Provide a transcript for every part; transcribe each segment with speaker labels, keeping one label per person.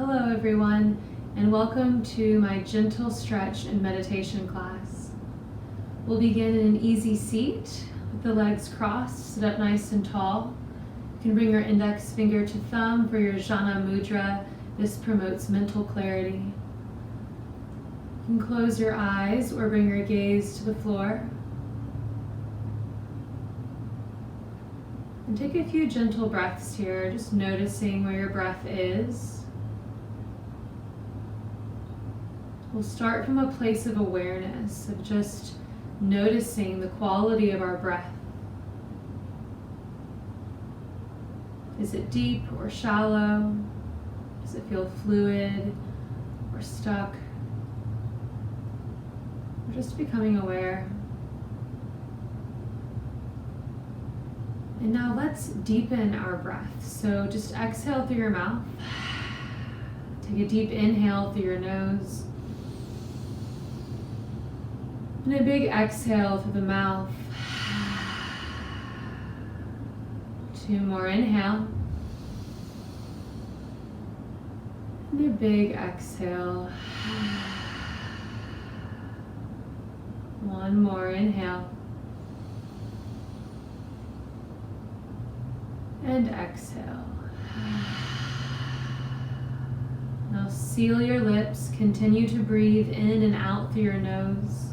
Speaker 1: Hello everyone, and welcome to my gentle stretch and meditation class. We'll begin in an easy seat with the legs crossed. Sit up nice and tall. You can bring your index finger to thumb for your Jhana Mudra. This promotes mental clarity. You can close your eyes or bring your gaze to the floor. And take a few gentle breaths here, just noticing where your breath is. We'll start from a place of awareness, of just noticing the quality of our breath. Is it deep or shallow? Does it feel fluid or stuck? We're just becoming aware. And now let's deepen our breath. So just exhale through your mouth. Take a deep inhale through your nose. And a big exhale through the mouth. 2 more inhale. And a big exhale. 1 more inhale. And exhale. Now seal your lips. Continue to breathe in and out through your nose.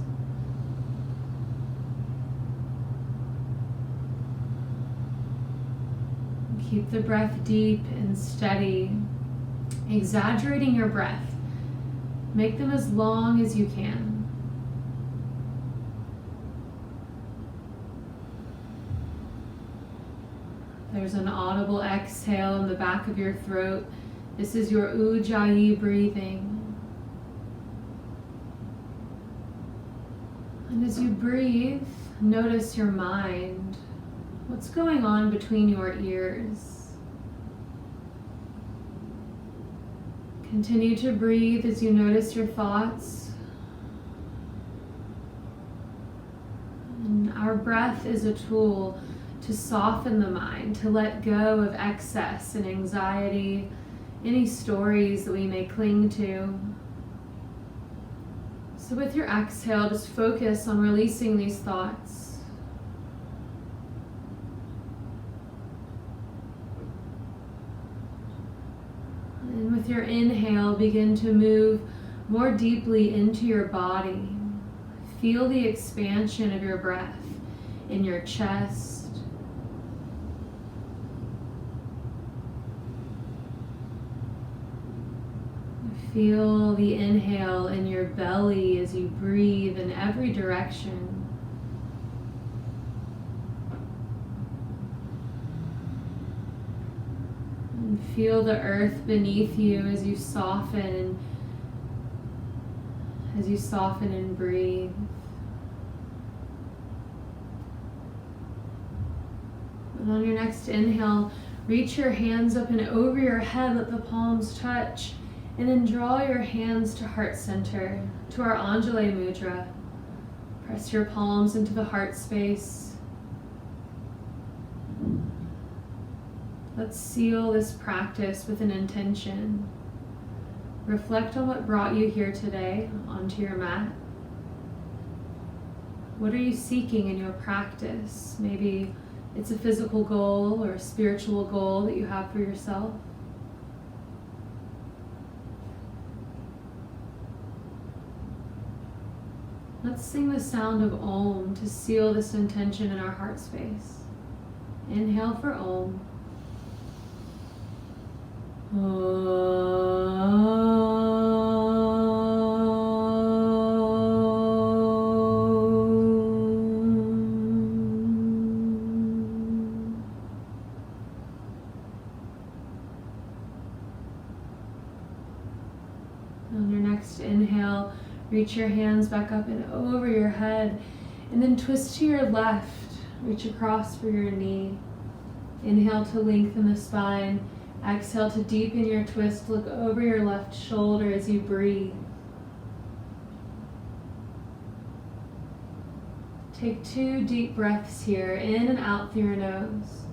Speaker 1: Keep the breath deep and steady, exaggerating your breath. Make them as long as you can. There's an audible exhale in the back of your throat. This is your Ujjayi breathing. And as you breathe, notice your mind. What's going on between your ears? Continue to breathe as you notice your thoughts. And our breath is a tool to soften the mind, to let go of excess and anxiety, any stories that we may cling to. So with your exhale, just focus on releasing these thoughts. And with your inhale, begin to move more deeply into your body. Feel the expansion of your breath in your chest. Feel the inhale in your belly as you breathe in every direction. And feel the earth beneath you as you soften and breathe. And on your next inhale, reach your hands up and over your head, let the palms touch, and then draw your hands to heart center, to our Anjali Mudra. Press your palms into the heart space. Let's seal this practice with an intention. Reflect on what brought you here today onto your mat. What are you seeking in your practice? Maybe it's a physical goal or a spiritual goal that you have for yourself. Let's sing the sound of Om to seal this intention in our heart space. Inhale for Om. On your next inhale, reach your hands back up and over your head, and then twist to your left. Reach across for your knee. Inhale to lengthen the spine. Exhale to deepen your twist. Look over your left shoulder as you breathe. Take 2 deep breaths here, in and out through your nose.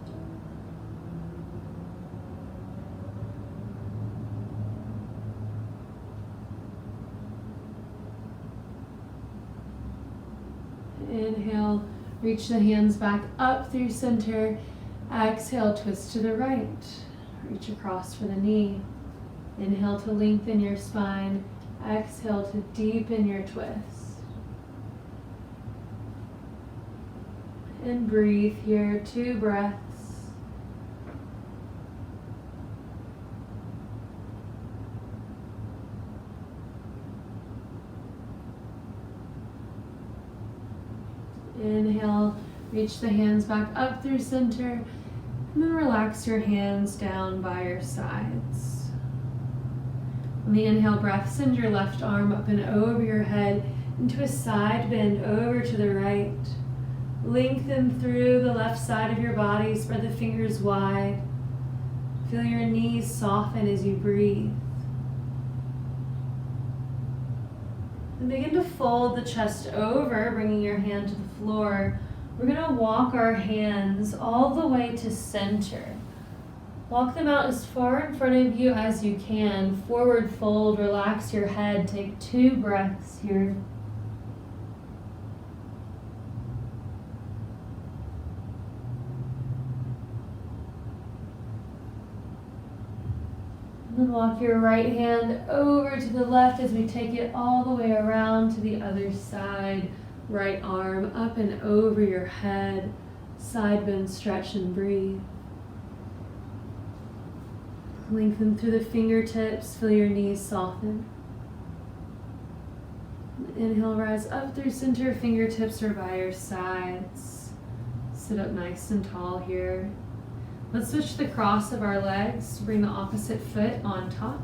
Speaker 1: Inhale, reach the hands back up through center. Exhale, twist to the right. Reach across for the knee. Inhale to lengthen your spine. Exhale to deepen your twist. And breathe here, 2 breaths. Inhale, reach the hands back up through center, and then relax your hands down by your sides. On the inhale breath, send your left arm up and over your head into a side bend over to the right. Lengthen through the left side of your body, spread the fingers wide. Feel your knees soften as you breathe. And begin to fold the chest over, bringing your hand to the floor. We're going to walk our hands all the way to center. Walk them out as far in front of you as you can. Forward fold, relax your head. Take 2 breaths here. And then walk your right hand over to the left as we take it all the way around to the other side. Right arm up and over your head. Side bend, stretch and breathe. Lengthen through the fingertips. Feel your knees soften. Inhale, rise up through center. Fingertips are by your sides. Sit up nice and tall here. Let's switch the cross of our legs. Bring the opposite foot on top.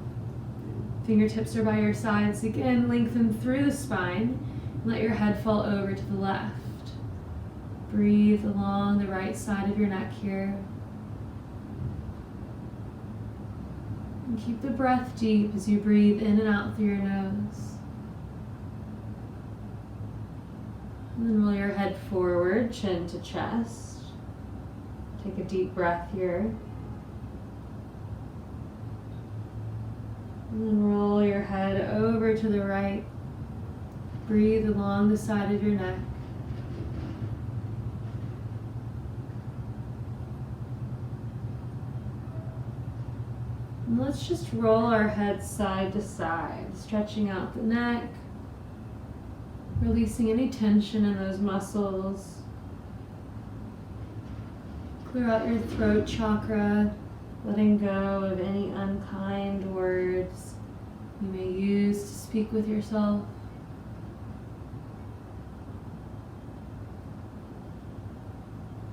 Speaker 1: Fingertips are by your sides. Again, lengthen through the spine. Let your head fall over to the left. Breathe along the right side of your neck here. And keep the breath deep as you breathe in and out through your nose. And then roll your head forward, chin to chest. Take a deep breath here. And then roll your head over to the right. Breathe along the side of your neck. And let's just roll our head side to side, stretching out the neck, releasing any tension in those muscles. Clear out your throat chakra, letting go of any unkind words you may use to speak with yourself.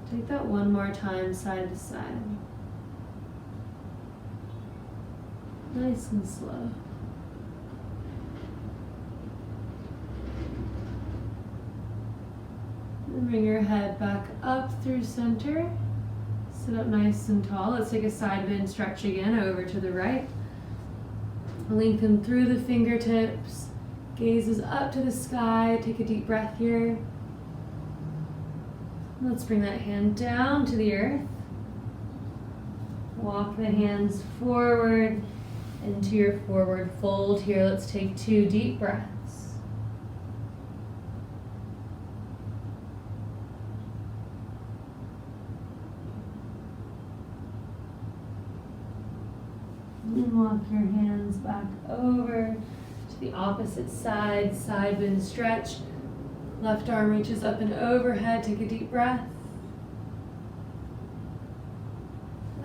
Speaker 1: Take that one more time, side to side. Nice and slow. And bring your head back up through center. Sit up nice and tall. Let's take a side bend stretch again over to the right. Lengthen through the fingertips. Gazes up to the sky. Take a deep breath here. Let's bring that hand down to the earth. Walk the hands forward into your forward fold here. Let's take 2 deep breaths. And walk your hands back over to the opposite side. Side bend stretch. Left arm reaches up and overhead. Take a deep breath.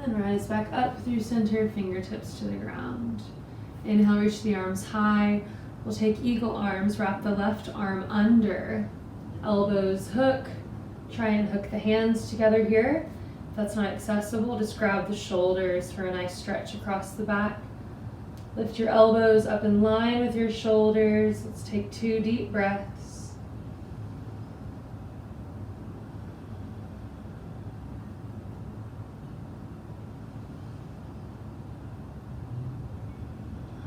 Speaker 1: And rise back up through center, fingertips to the ground. Inhale, reach the arms high. We'll take eagle arms, wrap the left arm under. Elbows hook. Try and hook the hands together here. If that's not accessible, just grab the shoulders for a nice stretch across the back. Lift your elbows up in line with your shoulders. Let's take 2 deep breaths.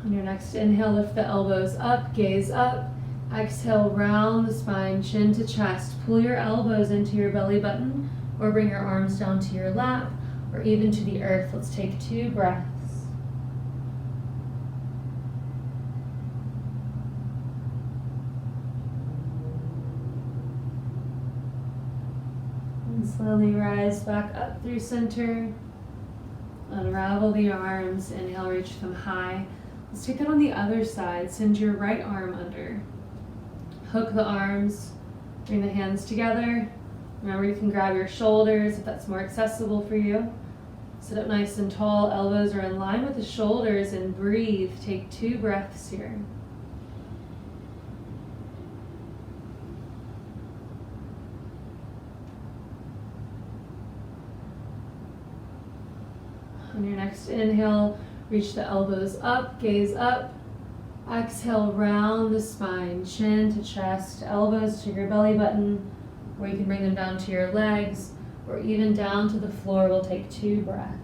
Speaker 1: On your next inhale, lift the elbows up, gaze up. Exhale, round the spine, chin to chest. Pull your elbows into your belly button or bring your arms down to your lap or even to the earth. Let's take 2 breaths. And slowly rise back up through center. Unravel the arms. Inhale, reach them high. Let's take that on the other side. Send your right arm under. Hook the arms. Bring the hands together. Remember, you can grab your shoulders if that's more accessible for you. Sit up nice and tall. Elbows are in line with the shoulders, and breathe. Take 2 breaths here. On your next inhale, reach the elbows up, gaze up. Exhale, round the spine, chin to chest, elbows to your belly button, or you can bring them down to your legs, or even down to the floor. We'll take 2 breaths.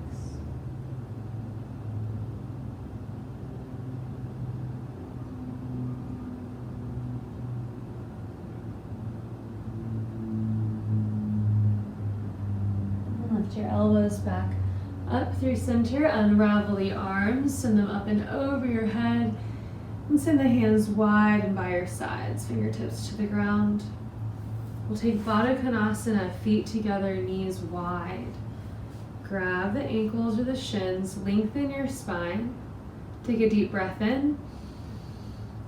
Speaker 1: And lift your elbows back up through center. Unravel the arms, send them up and over your head, and send the hands wide and by your sides, fingertips to the ground. We'll take Baddha Konasana, feet together, knees wide. Grab the ankles or the shins, lengthen your spine. Take a deep breath in.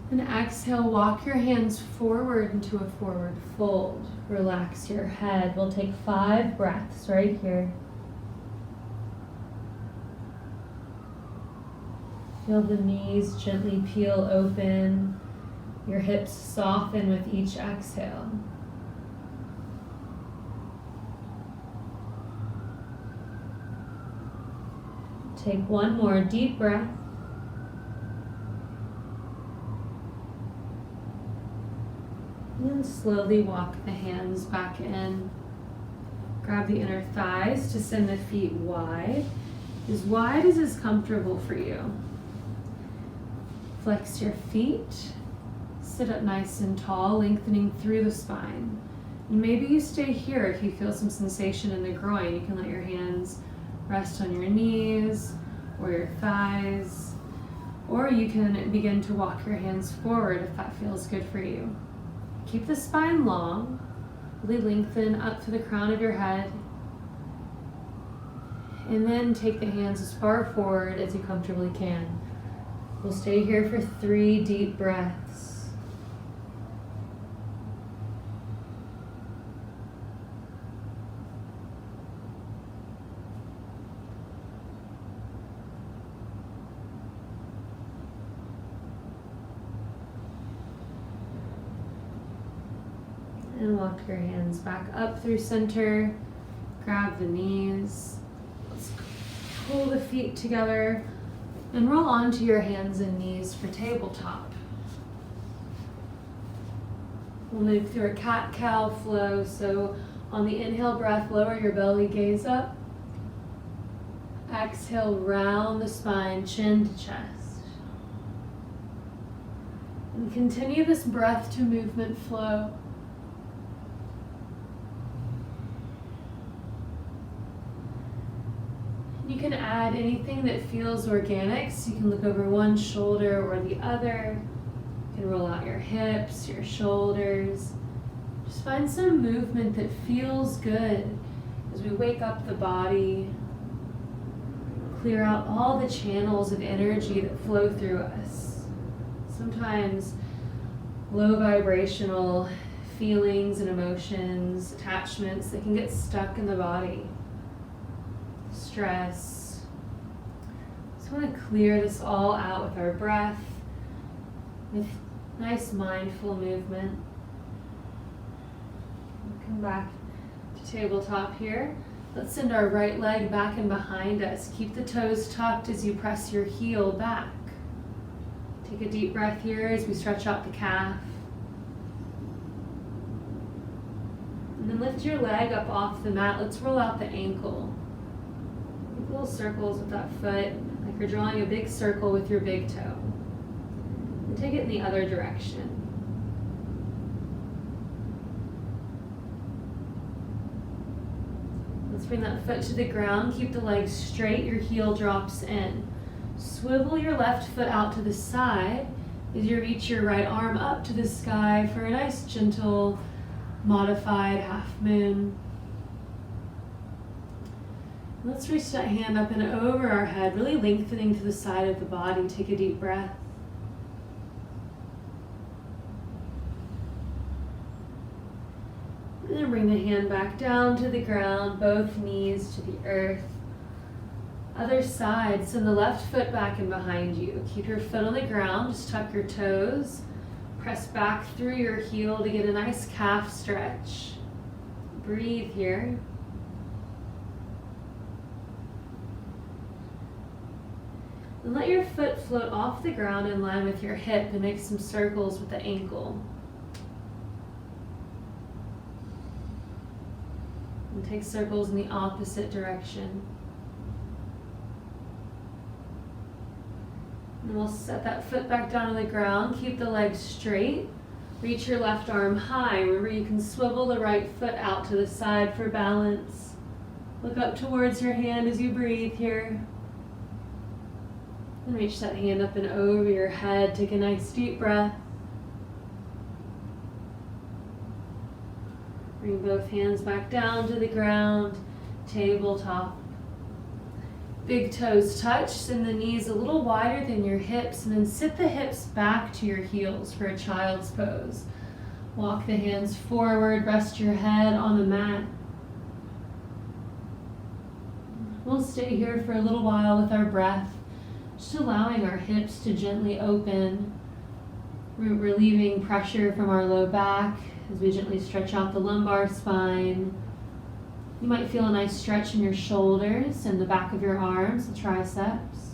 Speaker 1: And exhale, walk your hands forward into a forward fold. Relax your head. We'll take 5 breaths right here. Feel the knees gently peel open. Your hips soften with each exhale. Take 1 more deep breath. And slowly walk the hands back in. Grab the inner thighs to send the feet wide. As wide as is comfortable for you. Flex your feet. Sit up nice and tall, lengthening through the spine. And maybe you stay here if you feel some sensation in the groin. You can let your hands rest on your knees or your thighs. Or you can begin to walk your hands forward if that feels good for you. Keep the spine long. Really lengthen up to the crown of your head. And then take the hands as far forward as you comfortably can. We'll stay here for 3 deep breaths. And walk your hands back up through center. Grab the knees. Let's pull the feet together. And roll onto your hands and knees for tabletop. We'll move through a cat-cow flow. So on the inhale breath, lower your belly, gaze up. Exhale, round the spine, chin to chest. And continue this breath to movement flow. You can add anything that feels organic, so you can look over one shoulder or the other. You can roll out your hips, your shoulders. Just find some movement that feels good as we wake up the body, clear out all the channels of energy that flow through us. Sometimes low vibrational feelings and emotions, attachments that can get stuck in the body. Stress. Just want to clear this all out with our breath, with nice mindful movement. We'll come back to tabletop here. Let's send our right leg back and behind us. Keep the toes tucked as you press your heel back. Take a deep breath here as we stretch out the calf. And then lift your leg up off the mat. Let's roll out the ankle. Little circles with that foot, like you're drawing a big circle with your big toe. And take it in the other direction. Let's bring that foot to the ground. Keep the legs straight. Your heel drops in. Swivel your left foot out to the side as you reach your right arm up to the sky for a nice, gentle, modified half moon. Let's reach that hand up and over our head, really lengthening to the side of the body. Take a deep breath. And then bring the hand back down to the ground, both knees to the earth. Other side, send the left foot back and behind you. Keep your foot on the ground, just tuck your toes. Press back through your heel to get a nice calf stretch. Breathe here. And let your foot float off the ground in line with your hip and make some circles with the ankle. And take circles in the opposite direction. And we'll set that foot back down on the ground. Keep the legs straight. Reach your left arm high. Remember, you can swivel the right foot out to the side for balance. Look up towards your hand as you breathe here. And reach that hand up and over your head. Take a nice deep breath. Bring both hands back down to the ground, tabletop. Big toes touch, send the knees a little wider than your hips, and then sit the hips back to your heels for a child's pose. Walk the hands forward, rest your head on the mat. We'll stay here for a little while with our breath, just allowing our hips to gently open, relieving pressure from our low back as we gently stretch out the lumbar spine. You might feel a nice stretch in your shoulders and the back of your arms, the triceps.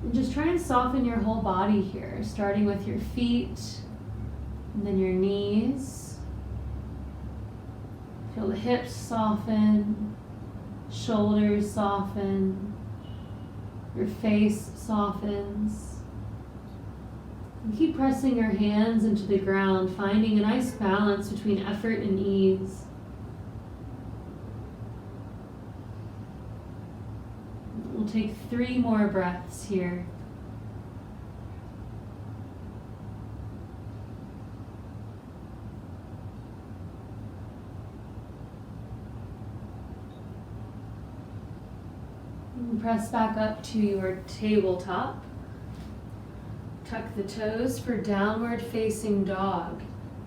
Speaker 1: And just try and soften your whole body here, starting with your feet and then your knees. Feel the hips soften, shoulders soften, your face softens. And keep pressing your hands into the ground, finding a nice balance between effort and ease. We'll take 3 more breaths here. And press back up to your tabletop. Tuck the toes for downward facing dog.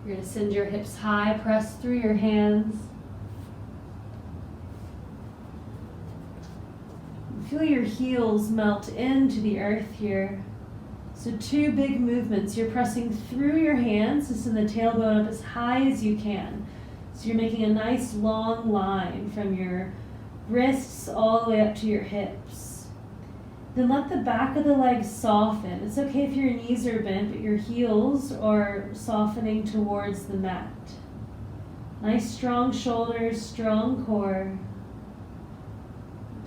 Speaker 1: You're going to send your hips high, press through your hands. Feel your heels melt into the earth here. So 2 big movements. You're pressing through your hands to send the tailbone up as high as you can. So you're making a nice long line from your wrists all the way up to your hips. Then let the back of the legs soften. It's okay if your knees are bent, but your heels are softening towards the mat. Nice strong shoulders, strong core.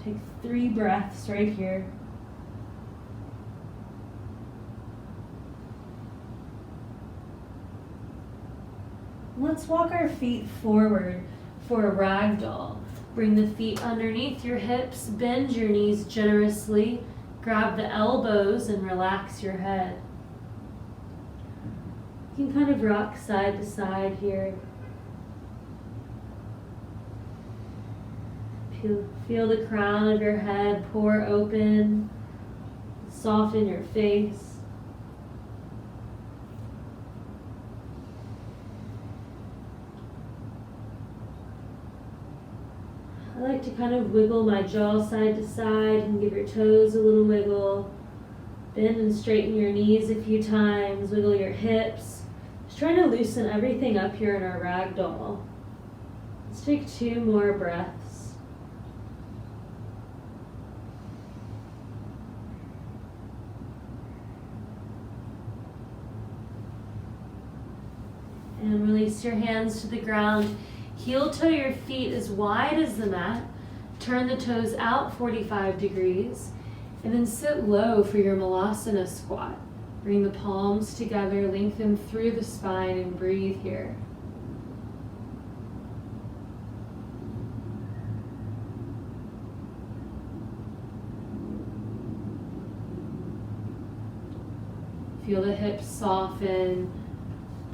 Speaker 1: Take 3 breaths right here. Let's walk our feet forward for a ragdoll. Bring the feet underneath your hips, bend your knees generously, grab the elbows and relax your head. You can kind of rock side to side here. Feel the crown of your head pour open, soften your face. I like to kind of wiggle my jaw side to side and give your toes a little wiggle. Bend and straighten your knees a few times, wiggle your hips. Just trying to loosen everything up here in our ragdoll. Let's take 2 more breaths. And release your hands to the ground. Heel toe your feet as wide as the mat. Turn the toes out 45 degrees. And then sit low for your malasana squat. Bring the palms together, lengthen through the spine, and breathe here. Feel the hips soften.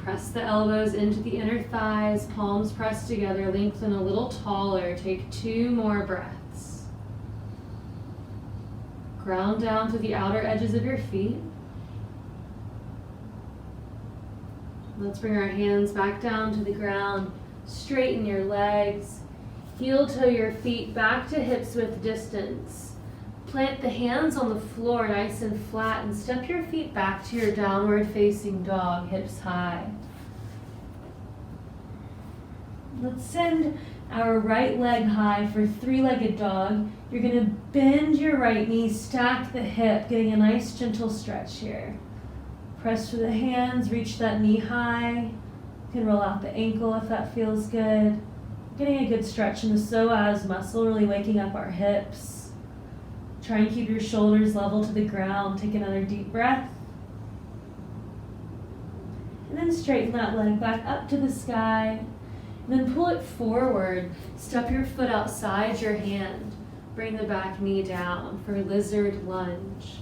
Speaker 1: Press the elbows into the inner thighs, palms pressed together, lengthen a little taller. Take 2 more breaths. Ground down to the outer edges of your feet. Let's bring our hands back down to the ground. Straighten your legs. Heel toe your feet back to hips width distance. Plant the hands on the floor nice and flat and step your feet back to your downward facing dog, hips high. Let's send our right leg high for 3-legged dog. You're going to bend your right knee, stack the hip, getting a nice gentle stretch here. Press through the hands, reach that knee high. You can roll out the ankle if that feels good. Getting a good stretch in the psoas muscle, really waking up our hips. Try and keep your shoulders level to the ground. Take another deep breath. And then straighten that leg back up to the sky. And then pull it forward. Step your foot outside your hand. Bring the back knee down for lizard lunge.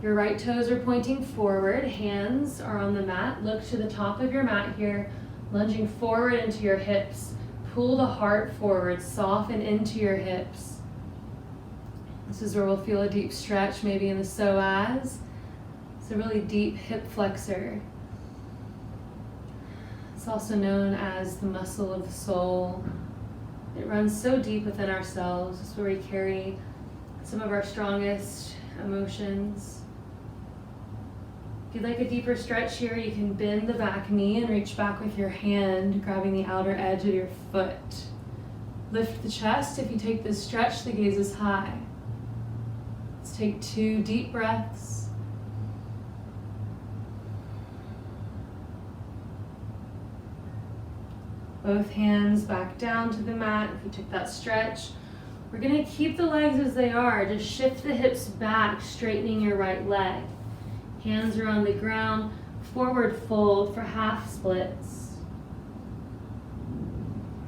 Speaker 1: Your right toes are pointing forward. Hands are on the mat. Look to the top of your mat here. Lunging forward into your hips. Pull the heart forward. Soften into your hips. This is where we'll feel a deep stretch, maybe in the psoas. It's a really deep hip flexor. It's also known as the muscle of the soul. It runs so deep within ourselves. It's where we carry some of our strongest emotions. If you'd like a deeper stretch here, you can bend the back knee and reach back with your hand, grabbing the outer edge of your foot. Lift the chest. If you take this stretch, the gaze is high. Let's take 2 deep breaths. Both hands back down to the mat. If you took that stretch, we're going to keep the legs as they are. Just shift the hips back, straightening your right leg. Hands are on the ground. Forward fold for half splits.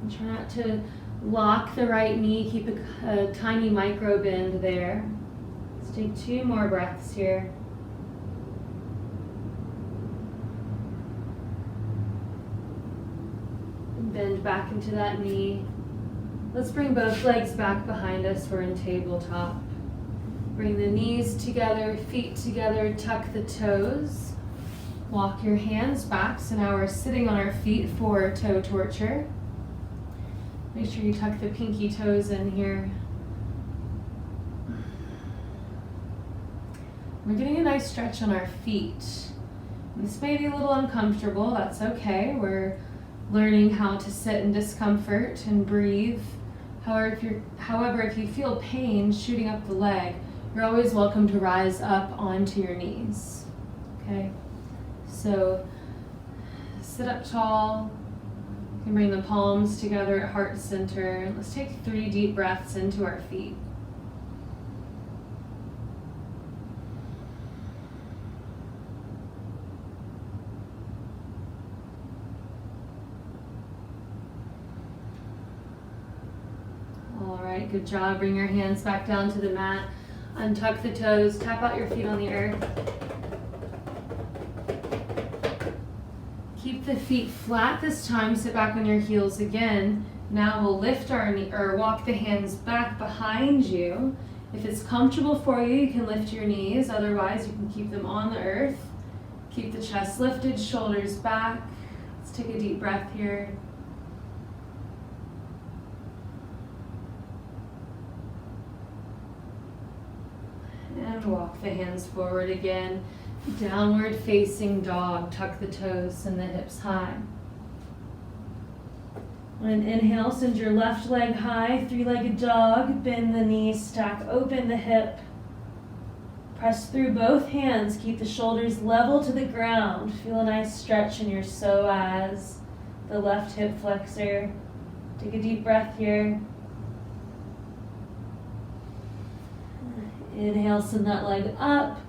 Speaker 1: And try not to lock the right knee. Keep a tiny micro bend there. Let's take 2 more breaths here. And bend back into that knee. Let's bring both legs back behind us. We're in tabletop. Bring the knees together, feet together, tuck the toes. Walk your hands back. So now we're sitting on our feet for toe torture. Make sure you tuck the pinky toes in here. We're getting a nice stretch on our feet. This may be a little uncomfortable, that's okay. We're learning how to sit in discomfort and breathe. However, if you feel pain shooting up the leg, you're always welcome to rise up onto your knees. Okay? So sit up tall. You can bring the palms together at heart center. Let's take 3 deep breaths into our feet. Good job. Bring your hands back down to the mat. Untuck the toes. Tap out your feet on the earth. Keep the feet flat this time. Sit back on your heels again. Now we'll lift our knee or walk the hands back behind you. If it's comfortable for you, you can lift your knees. Otherwise, you can keep them on the earth. Keep the chest lifted, shoulders back. Let's take a deep breath here. And walk the hands forward again. Downward facing dog. Tuck the toes, send the hips high. On an inhale, send your left leg high, 3-legged dog. Bend the knees, stack open the hip. Press through both hands. Keep the shoulders level to the ground. Feel a nice stretch in your psoas, the left hip flexor. Take a deep breath here. Inhale, send that leg up,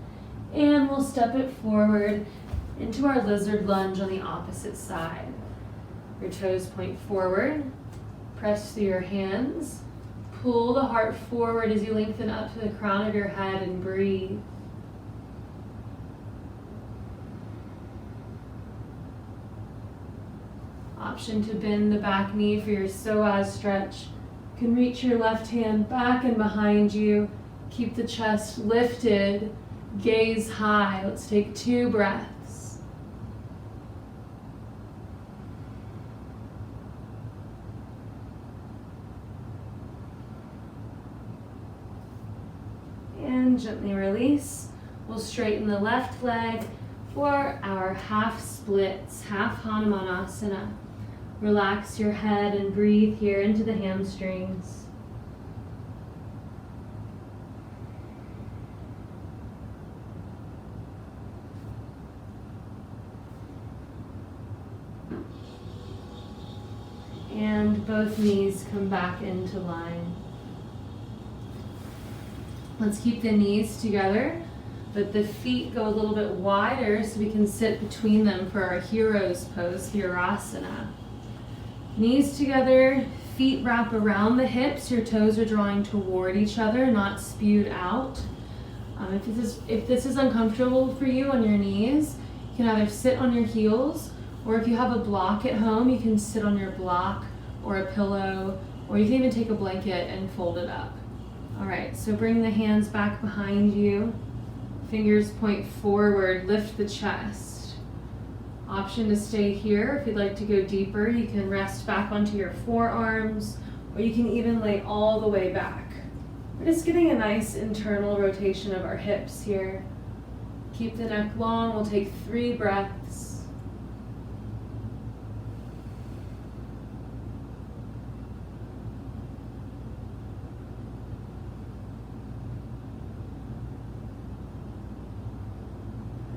Speaker 1: and we'll step it forward into our lizard lunge on the opposite side. Your toes point forward, press through your hands, pull the heart forward as you lengthen up to the crown of your head and breathe. option to bend the back knee for your psoas stretch. You can reach your left hand back and behind you. Keep the chest lifted, gaze high. Let's take 2 breaths. And gently release. We'll straighten the left leg for our half splits, half Hanumanasana. Relax your head and breathe here into the hamstrings. And both knees come back into line. Let's keep the knees together, but the feet go a little bit wider so we can sit between them for our hero's pose, Virasana. Knees together, feet wrap around the hips, your toes are drawing toward each other, not spewed out. If this is uncomfortable for you on your knees, you can either sit on your heels, or if you have a block at home, you can sit on your block or a pillow, or you can even take a blanket and fold it up. All right, so bring the hands back behind you. Fingers point forward, lift the chest. Option to stay here. If you'd like to go deeper, you can rest back onto your forearms, or you can even lay all the way back. We're just getting a nice internal rotation of our hips here. Keep the neck long. We'll take 3 breaths.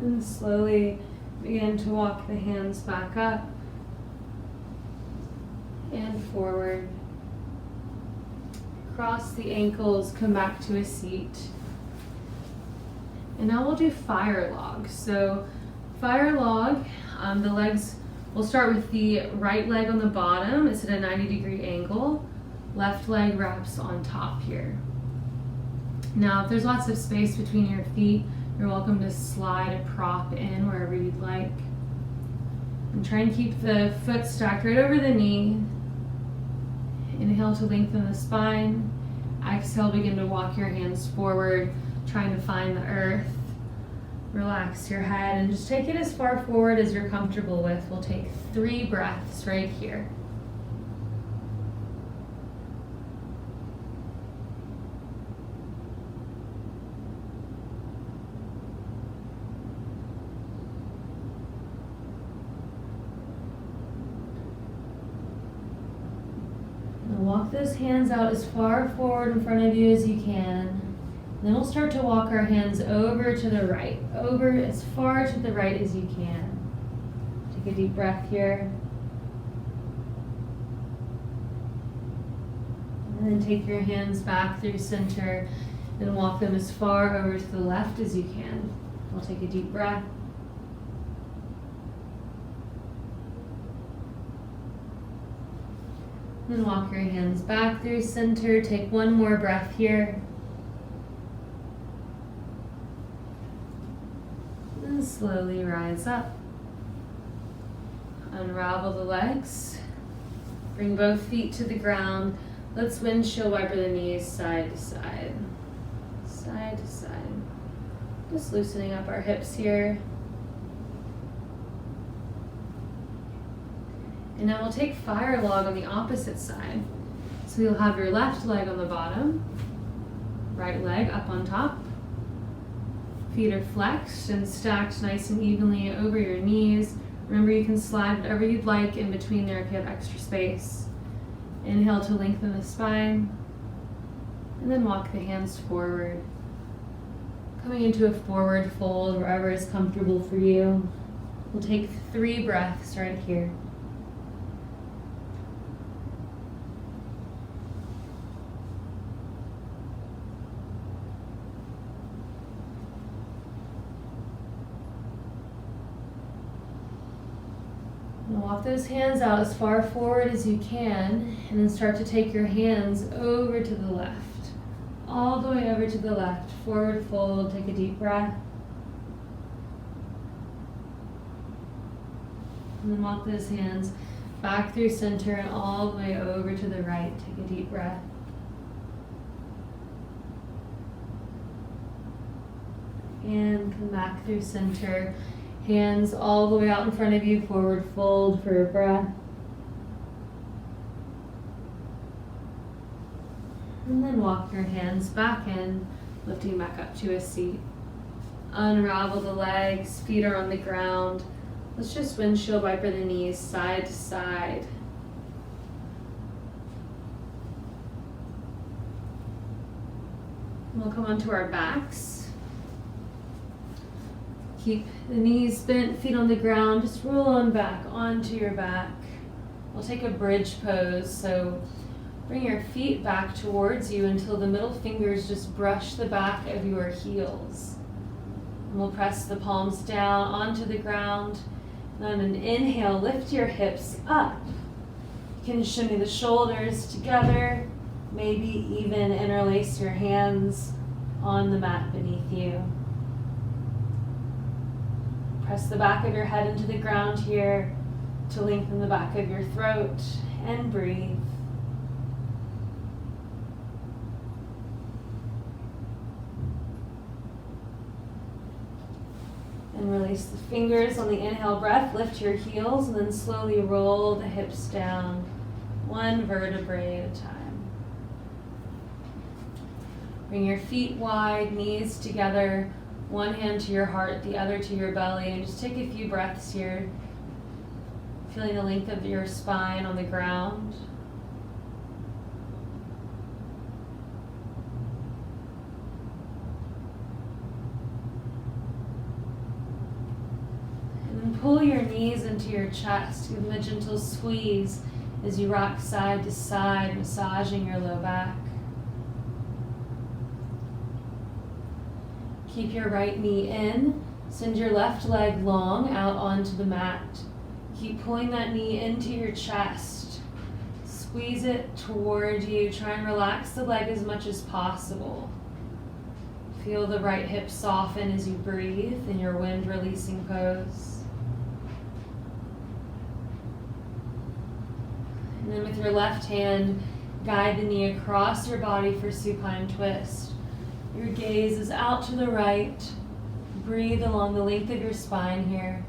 Speaker 1: And slowly begin to walk the hands back up and forward. Cross the ankles, come back to a seat. And now we'll do fire log. So fire log, the legs, we'll start with the right leg on the bottom. It's at a 90-degree angle. Left leg wraps on top here. Now, if there's lots of space between your feet, you're welcome to slide a prop in wherever you'd like. And try and keep the foot stacked right over the knee. Inhale to lengthen the spine. Exhale, begin to walk your hands forward, trying to find the earth. Relax your head and just take it as far forward as you're comfortable with. We'll take 3 breaths right here. Walk those hands out as far forward in front of you as you can. And then we'll start to walk our hands over to the right, over as far to the right as you can. Take a deep breath here. And then take your hands back through center and walk them as far over to the left as you can. We'll take a deep breath. And walk your hands back through center. Take 1 more breath here. And slowly rise up. Unravel the legs. Bring both feet to the ground. Let's windshield wiper the knees side to side. Side to side. Just loosening up our hips here. And now we'll take fire log on the opposite side. So you'll have your left leg on the bottom, right leg up on top. Feet are flexed and stacked nice and evenly over your knees. Remember, you can slide whatever you'd like in between there if you have extra space. Inhale to lengthen the spine, and then walk the hands forward. Coming into a forward fold wherever is comfortable for you. We'll take 3 breaths right here. Walk those hands out as far forward as you can, and then start to take your hands over to the left. All the way over to the left. Forward fold, take a deep breath. And then walk those hands Back through center and all the way over to the right. Take a deep breath. And come back through center. Hands all the way out in front of you, forward fold for a breath. And then walk your hands back in, lifting back up to a seat. Unravel the legs, feet are on the ground. Let's just windshield wiper the knees side to side. We'll come onto our backs. Keep the knees bent, feet on the ground. Just roll on back onto your back. We'll take a bridge pose. So bring your feet back towards you until the middle fingers just brush the back of your heels. And we'll press the palms down onto the ground. And on an inhale, lift your hips up. You can shimmy the shoulders together. Maybe even interlace your hands on the mat beneath you. Press the back of your head into the ground here to lengthen the back of your throat and breathe. And release the fingers on the inhale breath. Lift your heels and then slowly roll the hips down, one vertebrae at a time. Bring your feet wide, knees together, one hand to your heart, the other to your belly, and just take a few breaths here, feeling the length of your spine on the ground. And then pull your knees into your chest, give them a gentle squeeze as you rock side to side, massaging your low back. Keep your right knee in. Send your left leg long out onto the mat. Keep pulling that knee into your chest. Squeeze it toward you. Try and relax the leg as much as possible. Feel the right hip soften as you breathe in your wind releasing pose. And then with your left hand, guide the knee across your body for supine twist. Your gaze is out to the right. Breathe along the length of your spine here.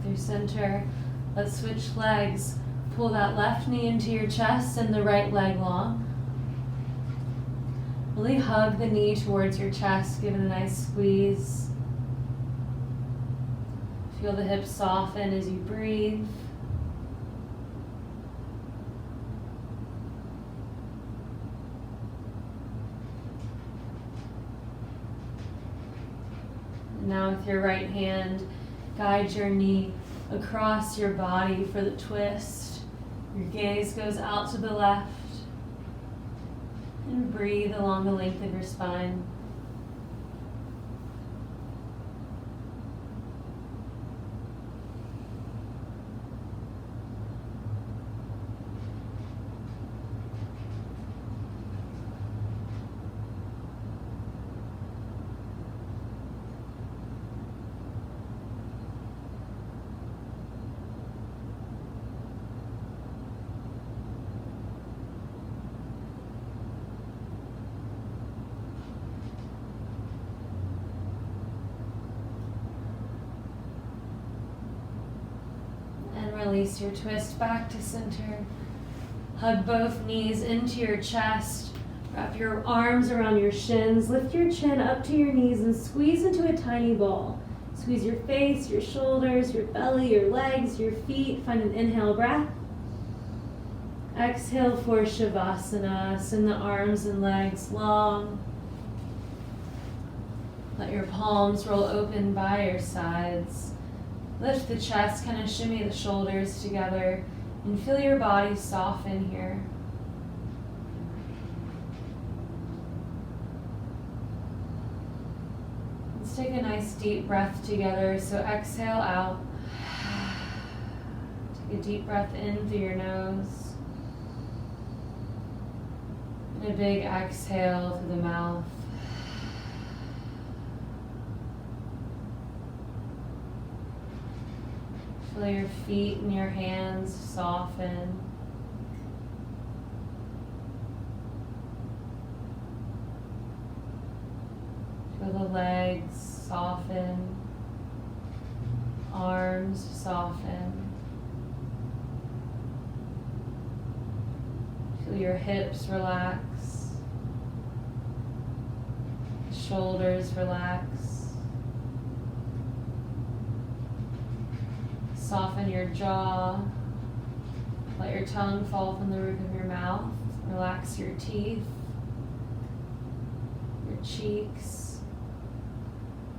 Speaker 1: Through center. Let's switch legs. Pull that left knee into your chest and the right leg long. Really hug the knee towards your chest, give it a nice squeeze. Feel the hips soften as you breathe. And now with your right hand, guide your knee across your body for the twist. Your gaze goes out to the left. And breathe along the length of your spine. Release your twist back to center. Hug both knees into your chest. Wrap your arms around your shins. Lift your chin up to your knees and squeeze into a tiny ball. Squeeze your face, your shoulders, your belly, your legs, your feet. Find an inhale breath. Exhale for Shavasana. Send the arms and legs long. Let your palms roll open by your sides. Lift the chest, kind of shimmy the shoulders together, and feel your body soften here. Let's take a nice deep breath together. So exhale out. Take a deep breath in through your nose. And a big exhale through the mouth. Feel your feet and your hands soften. Feel the legs soften, arms soften. Feel your hips relax, shoulders relax. Soften your jaw. Let your tongue fall from the roof of your mouth. Relax your teeth, your cheeks,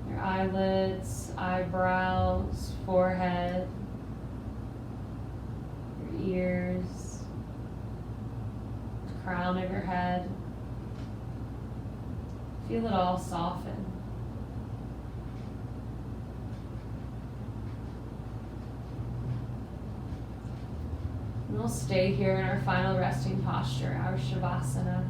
Speaker 1: your eyelids, eyebrows, forehead, your ears, the crown of your head. Feel it all soften. And we'll stay here in our final resting posture, our Shavasana.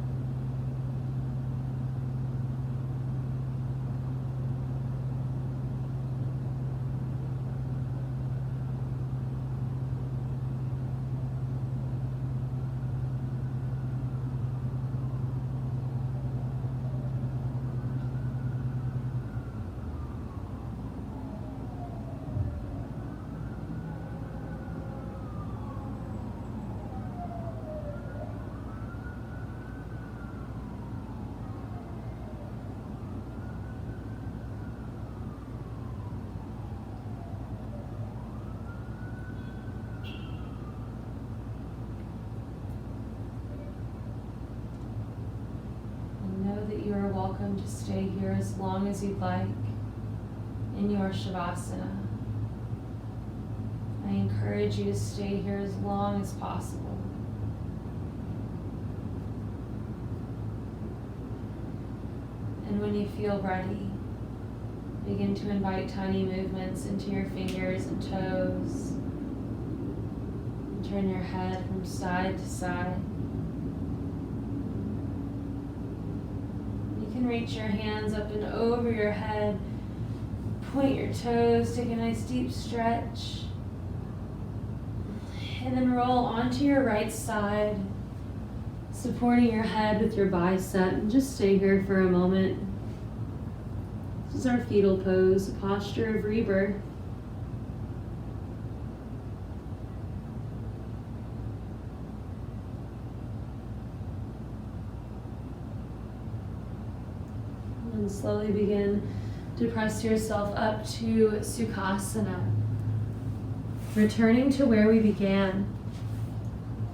Speaker 1: You are welcome to stay here as long as you'd like in your Shavasana. I encourage you to stay here as long as possible. And when you feel ready, begin to invite tiny movements into your fingers and toes. And turn your head from side to side. Reach your hands up and over your head. Point your toes, take a nice deep stretch. And then roll onto your right side, supporting your head with your bicep. And just stay here for a moment. This is our fetal pose, a posture of rebirth. And slowly begin to press yourself up to Sukhasana. Returning to where we began.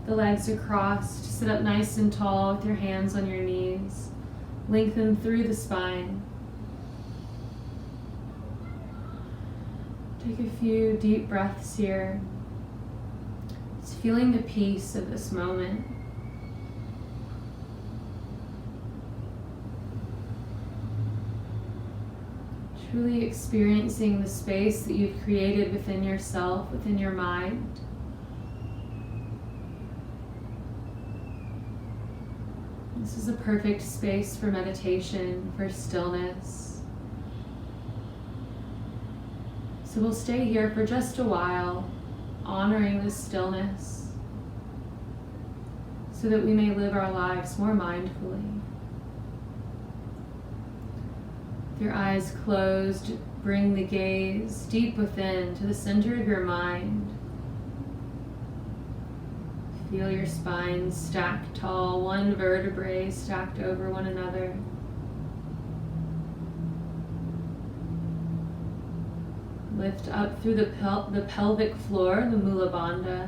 Speaker 1: The legs are crossed. Sit up nice and tall with your hands on your knees. Lengthen through the spine. Take a few deep breaths here. Just feeling the peace of this moment. Truly experiencing the space that you've created within yourself, within your mind. This is a perfect space for meditation, for stillness. So we'll stay here for just a while, honoring this stillness, so that we may live our lives more mindfully. With your eyes closed, bring the gaze deep within to the center of your mind. Feel your spine stacked tall, one vertebrae stacked over one another. Lift up through the pelvic floor, the Mula Bandha.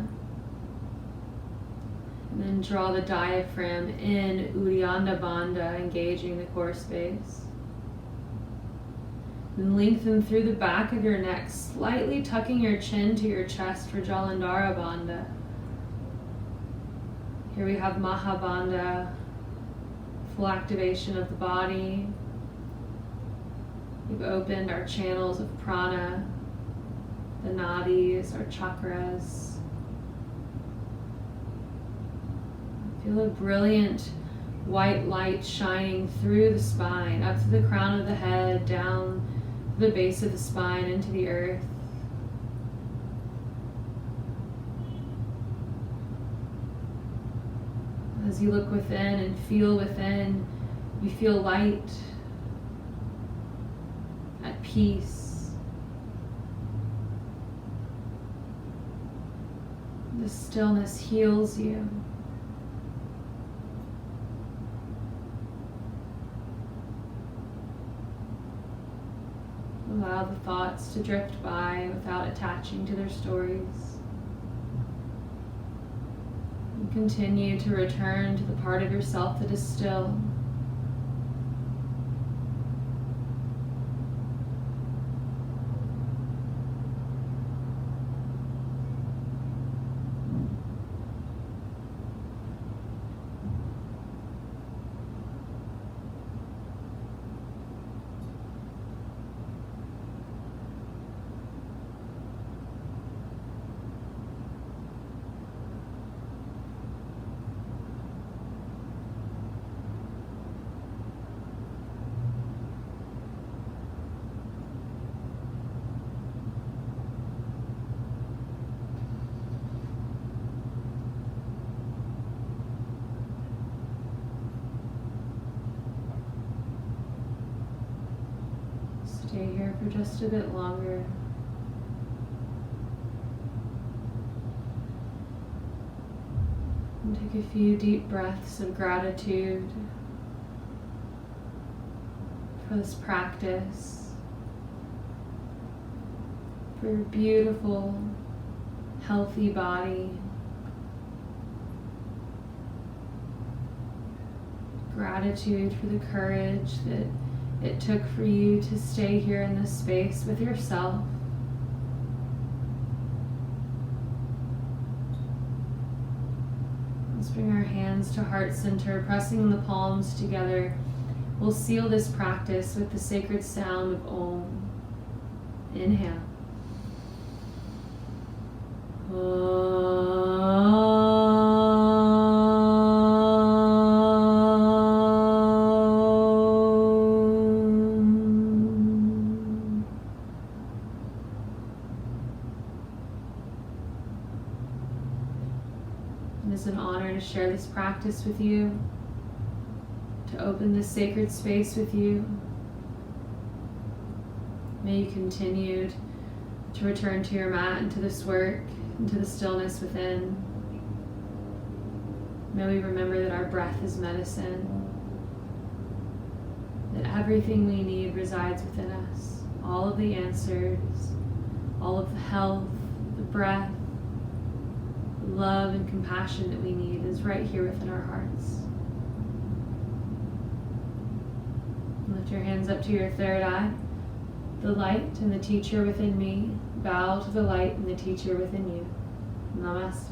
Speaker 1: And then draw the diaphragm in, Uddiyana Bandha, engaging the core space. And lengthen through the back of your neck, slightly tucking your chin to your chest for Jalandhara Bandha. Here we have Mahabandha, full activation of the body. We've opened our channels of prana, the nadis, our chakras. Feel a brilliant white light shining through the spine, up to the crown of the head, down the base of the spine, into the earth. As you look within and feel within, you feel light, at peace. The stillness heals you. Allow the thoughts to drift by without attaching to their stories. And continue to return to the part of yourself that is still. Stay here for just a bit longer. And take a few deep breaths of gratitude for this practice, for your beautiful, healthy body. Gratitude for the courage that it took for you to stay here in this space with yourself. Let's bring our hands to heart center, pressing the palms together. We'll seal this practice with the sacred sound of Om. Inhale. It is an honor to share this practice with you, to open this sacred space with you. May you continue to return to your mat and to this work and to the stillness within. May we remember that our breath is medicine, that everything we need resides within us. All of the answers, all of the health, the breath, love and compassion that we need is right here within our hearts. Lift your hands up to your third eye. The light and the teacher within me bow to the light and the teacher within you. Namaste.